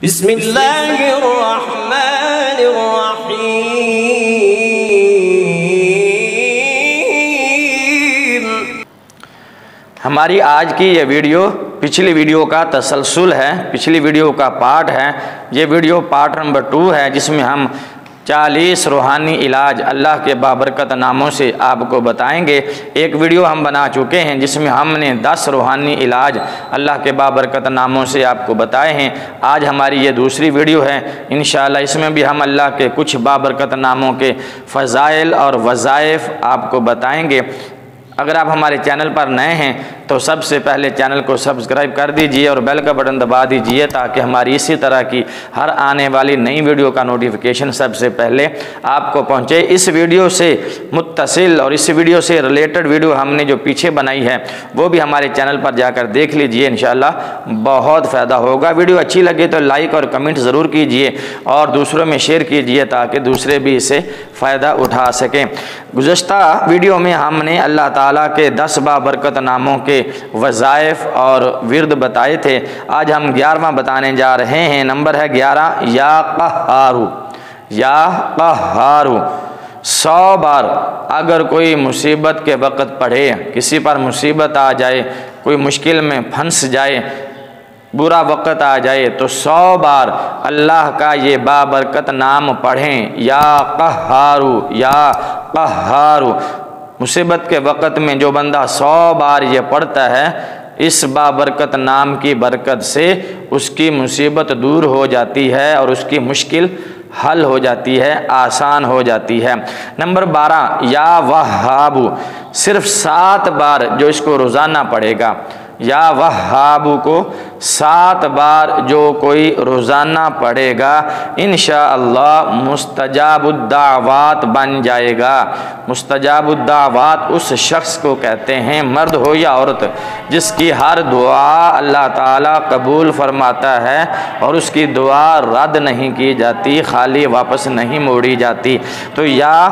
बिस्मिल्लाहिर्रहमानिर्रहीम। हमारी आज की ये वीडियो पिछली वीडियो का तसलसल है, पिछली वीडियो का पार्ट है। ये वीडियो पार्ट नंबर 2 है, जिसमें हम 40 रूहानी इलाज अल्लाह के बाबरकत नामों से आपको बताएंगे। एक वीडियो हम बना चुके हैं जिसमें हमने 10 रूहानी इलाज अल्लाह के बाबरकत नामों से आपको बताए हैं। आज हमारी ये दूसरी वीडियो है। इंशाअल्लाह इसमें भी हम अल्लाह के कुछ बाबरकत नामों के फ़ज़ाइल और वज़ाइफ आपको बताएंगे। अगर आप हमारे चैनल पर नए हैं तो सबसे पहले चैनल को सब्सक्राइब कर दीजिए और बेल का बटन दबा दीजिए, ताकि हमारी इसी तरह की हर आने वाली नई वीडियो का नोटिफिकेशन सबसे पहले आपको पहुंचे। इस वीडियो से मुत्तसिल और इस वीडियो से रिलेटेड वीडियो हमने जो पीछे बनाई है वो भी हमारे चैनल पर जाकर देख लीजिए, इंशाअल्लाह बहुत फ़ायदा होगा। वीडियो अच्छी लगे तो लाइक और कमेंट ज़रूर कीजिए और दूसरों में शेयर कीजिए, ताकि दूसरे भी इससे फ़ायदा उठा सकें। गुज़श्ता वीडियो में हमने अल्लाह ताला के 10 बाबरकत नामों के वज़ाइफ और विर्द बताए थे। आज हम 11वां बताने जा रहे हैं। नंबर है 11, या क़हारू। या क़हारू 100 बार अगर कोई मुसीबत के वक़्त पढ़े, किसी पर मुसीबत आ जाए, कोई मुश्किल में फंस जाए, बुरा वक़्त आ जाए, तो 100 बार अल्लाह का ये बाबरकत नाम पढ़ें, या क़हारू, या क़हारू। मुसीबत के वक़्त में जो बंदा 100 बार ये पढ़ता है, इस बाबरकत नाम की बरकत से उसकी मुसीबत दूर हो जाती है और उसकी मुश्किल हल हो जाती है, आसान हो जाती है। नंबर 12, या वहाबू। सिर्फ 7 बार जो इसको रोज़ाना पढ़ेगा, या वहाबू को 7 बार जो कोई रोज़ाना पढ़ेगा, इंशाअल्लाह मुस्तजाबुद्दावात बन जाएगा। मुस्तजाबुद्दावात उस शख्स को कहते हैं, मर्द हो या औरत, जिसकी हर दुआ अल्लाह ताला कबूल फरमाता है और उसकी दुआ रद्द नहीं की जाती, खाली वापस नहीं मोड़ी जाती। तो या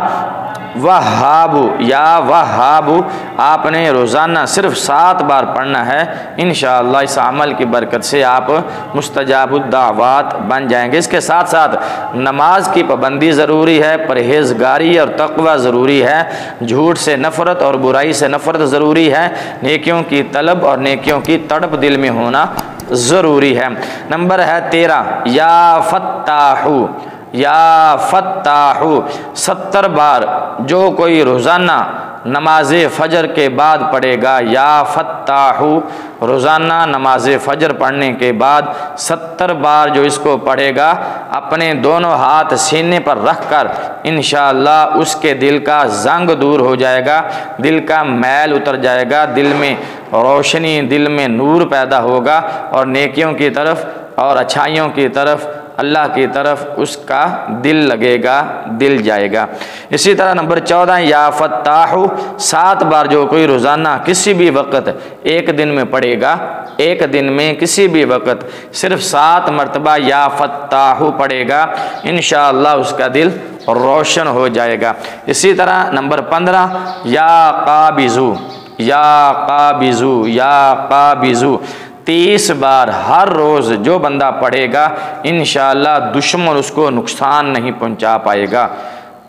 वहाबू, या वहाबू आपने रोज़ाना सिर्फ 7 बार पढ़ना है। इंशाअल्लाह इस अमल की बरकत से आप मुस्तजाबुद्दावात बन जाएंगे। इसके साथ साथ नमाज की पाबंदी ज़रूरी है, परहेज़गारी और तक़वा ज़रूरी है, झूठ से नफ़रत और बुराई से नफ़रत ज़रूरी है, नेकियों की तलब और नेकियों की तड़प दिल में होना ज़रूरी है। नंबर है 13, या फत्ताहू। या फत्ताहू 70 बार जो कोई रोज़ाना नमाज फ़जर के बाद पढ़ेगा, या फत्ताहू रोज़ाना नमाज फ़जर पढ़ने के बाद 70 बार जो इसको पढ़ेगा, अपने दोनों हाथ सीने पर रख कर इंशाअल्लाह उसके दिल का जंग दूर हो जाएगा, दिल का मैल उतर जाएगा, दिल में रोशनी, दिल में नूर पैदा होगा और नेकियों की तरफ और अच्छाइयों की तरफ, अल्लाह की तरफ उसका दिल लगेगा, दिल जाएगा। इसी तरह नंबर 14, या फत्ताहू 7 बार जो कोई रोज़ाना किसी भी वक़्त एक दिन में पढ़ेगा, एक दिन में किसी भी वक़्त सिर्फ 7 मरतबा या फत्ताहू पढ़ेगा, इंशाअल्लाह उसका दिल रोशन हो जाएगा। इसी तरह नंबर 15, या क़ाबिज़ू। या क़ाबिज़ू, या क़ाबिज़ू 30 बार हर रोज़ जो बंदा पढ़ेगा, इंशाअल्लाह दुश्मन उसको नुकसान नहीं पहुंचा पाएगा।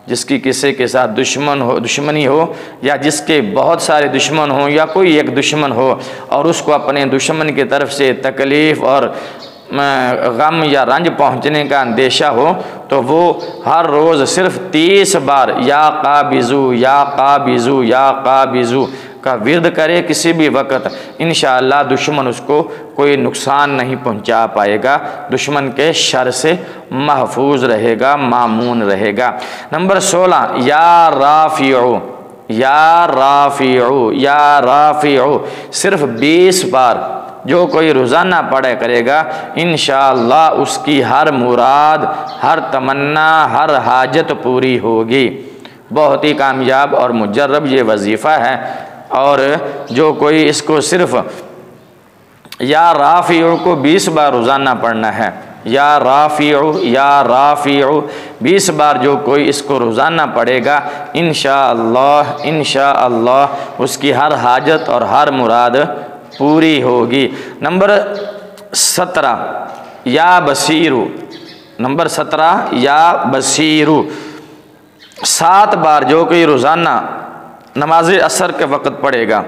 जिसकी किसी के साथ दुश्मनी हो या जिसके बहुत सारे दुश्मन हो या कोई एक दुश्मन हो और उसको अपने दुश्मन की तरफ से तकलीफ़ और गम या रंज पहुंचने का अंदेशा हो, तो वो हर रोज़ सिर्फ 30 बार या क़ाबिज़ू, या क़ाबिज़ू, या क़ाबिज़ू का विर्द करे किसी भी वक़्त, इंशाअल्लाह दुश्मन उसको कोई नुकसान नहीं पहुंचा पाएगा, दुश्मन के शर से महफूज रहेगा, मामून रहेगा। नंबर 16, या राफ़िउ। या राफ़िउ, या राफ़िउ सिर्फ 20 बार जो कोई रोज़ाना पढ़ा करेगा, इंशाअल्लाह उसकी हर मुराद, हर तमन्ना, हर हाजत पूरी होगी। बहुत ही कामयाब और मुजर्रब ये वजीफ़ा है। और जो कोई इसको सिर्फ या राफ़िउ को 20 बार रोज़ाना पढ़ना है, या राफ़िउ, या राफ़िउ 20 बार जो कोई इसको रोज़ाना पढ़ेगा, इंशाअल्लाह इंशाअल्लाह उसकी हर हाजत और हर मुराद पूरी होगी। नंबर 17, या बसीरु। नंबर 17 या बसीरु। 7 बार जो कोई रोज़ाना नमाज असर के वक़्त पढ़ेगा,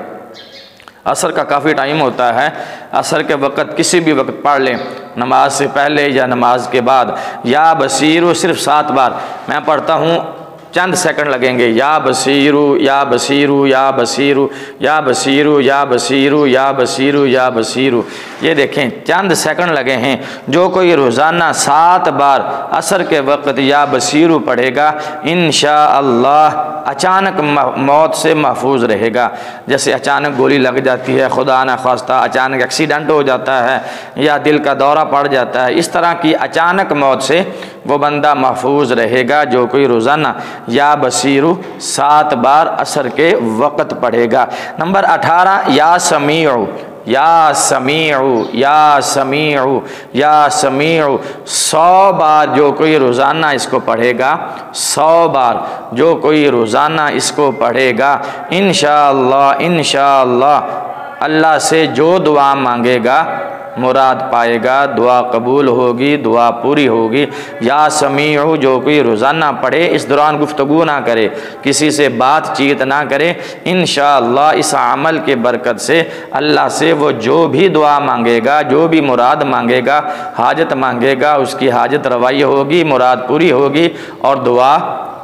असर का काफ़ी टाइम होता है, असर के वक़्त किसी भी वक्त पढ़ लें, नमाज से पहले या नमाज के बाद। या बसीरु सिर्फ 7 बार, मैं पढ़ता हूँ, चंद सेकंड लगेंगे। या बसीरु या बसीरु या बसीरु या बसीरु या बसीरु या बसीरु या बसीरु। ये देखें चंद सेकंड लगे हैं। जो कोई रोज़ाना 7 बार असर के वक़्त या बसीरु पढ़ेगा, इंशाअल्लाह अचानक मौत से महफूज रहेगा। जैसे अचानक गोली लग जाती है, खुदा न खास्ता अचानक एक्सीडेंट हो जाता है या दिल का दौरा पड़ जाता है, इस तरह की अचानक मौत से वो बंदा महफूज रहेगा जो कोई रोज़ाना या बसीरु 7 बार असर के वक़्त पढ़ेगा। नंबर 18 या समीउ। या समीउ या समीउ या समीउ। 100 बार जो कोई रोज़ाना इसको पढ़ेगा, 100 बार जो कोई रोज़ाना इसको पढ़ेगा, इंशाअल्लाह इंशाअल्लाह अल्लाह से जो दुआ मांगेगा मुराद पाएगा, दुआ कबूल होगी, दुआ पूरी होगी। या समीउ जो कोई रोज़ाना पढ़े, इस दौरान गुफ्तगू ना करे, किसी से बातचीत ना करे, इंशाअल्लाह इस अमल के बरकत से अल्लाह से वो जो भी दुआ मांगेगा, जो भी मुराद मांगेगा, हाजत मांगेगा, उसकी हाजत रवाई होगी, मुराद पूरी होगी और दुआ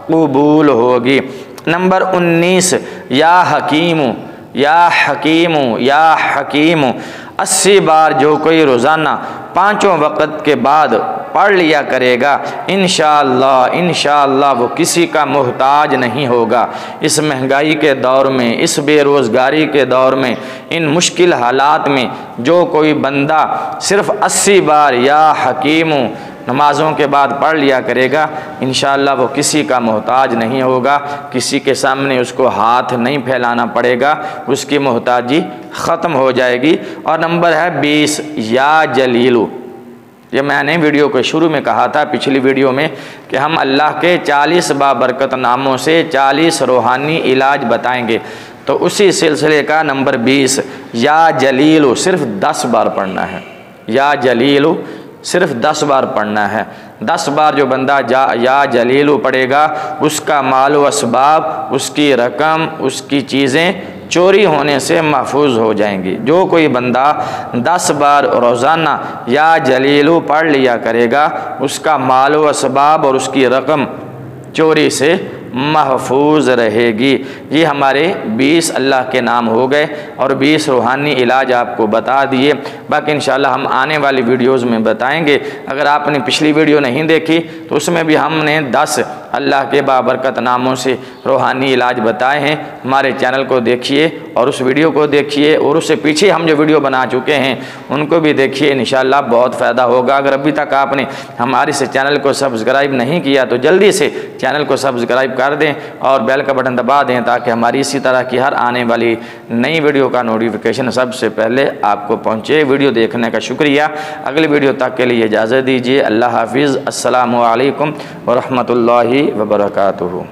कबूल होगी। नंबर 19 या हकीमु। या हकीमु या हकीमु। 80 बार जो कोई रोज़ाना 5 वक़्त के बाद पढ़ लिया करेगा, इंशाअल्लाह इंशाअल्लाह वो किसी का मोहताज नहीं होगा। इस महंगाई के दौर में, इस बेरोज़गारी के दौर में, इन मुश्किल हालात में जो कोई बंदा सिर्फ़ 80 बार या हकीमु नमाज़ों के बाद पढ़ लिया करेगा, इंशाअल्लाह वो किसी का मोहताज नहीं होगा, किसी के सामने उसको हाथ नहीं फैलाना पड़ेगा, उसकी मोहताजी ख़त्म हो जाएगी। और नंबर है 20 या जलीलु। ये मैंने वीडियो के शुरू में कहा था, पिछली वीडियो में, कि हम अल्लाह के 40 बाबरकत नामों से 40 रूहानी इलाज बताएंगे। तो उसी सिलसिले का नंबर 20 या जलीलु सिर्फ 10 बार पढ़ना है। या जलीलु सिर्फ 10 बार पढ़ना है। 10 बार जो बंदा या जलीलु पढ़ेगा, उसका माल व असबाब, उसकी रकम, उसकी चीज़ें चोरी होने से महफूज हो जाएंगी। जो कोई बंदा 10 बार रोज़ाना या जलीलु पढ़ लिया करेगा, उसका माल व असबाब और उसकी रकम चोरी से महफूज रहेगी। ये हमारे 20 अल्लाह के नाम हो गए और 20 रूहानी इलाज आपको बता दिए। बाकी इंशाल्लाह हम आने वाली वीडियोस में बताएंगे। अगर आपने पिछली वीडियो नहीं देखी तो उसमें भी हमने 10 अल्लाह के बाबरकत नामों से रूहानी इलाज बताए हैं। हमारे चैनल को देखिए और उस वीडियो को देखिए, और उससे पीछे हम जो वीडियो बना चुके हैं उनको भी देखिए, इंशाल्लाह बहुत फ़ायदा होगा। अगर अभी तक आपने हमारे इस चैनल को सब्सक्राइब नहीं किया तो जल्दी से चैनल को सब्सक्राइब कर दें और बेल का बटन दबा दें, ताकि हमारी इसी तरह की हर आने वाली नई वीडियो का नोटिफिकेशन सबसे पहले आपको पहुँचे। वीडियो देखने का शुक्रिया। अगली वीडियो तक के लिए इजाज़त दीजिए। अल्लाह हाफिज़। अस्सलामु अलैकुम व रहमतुल्लाहि व बरकातुहू।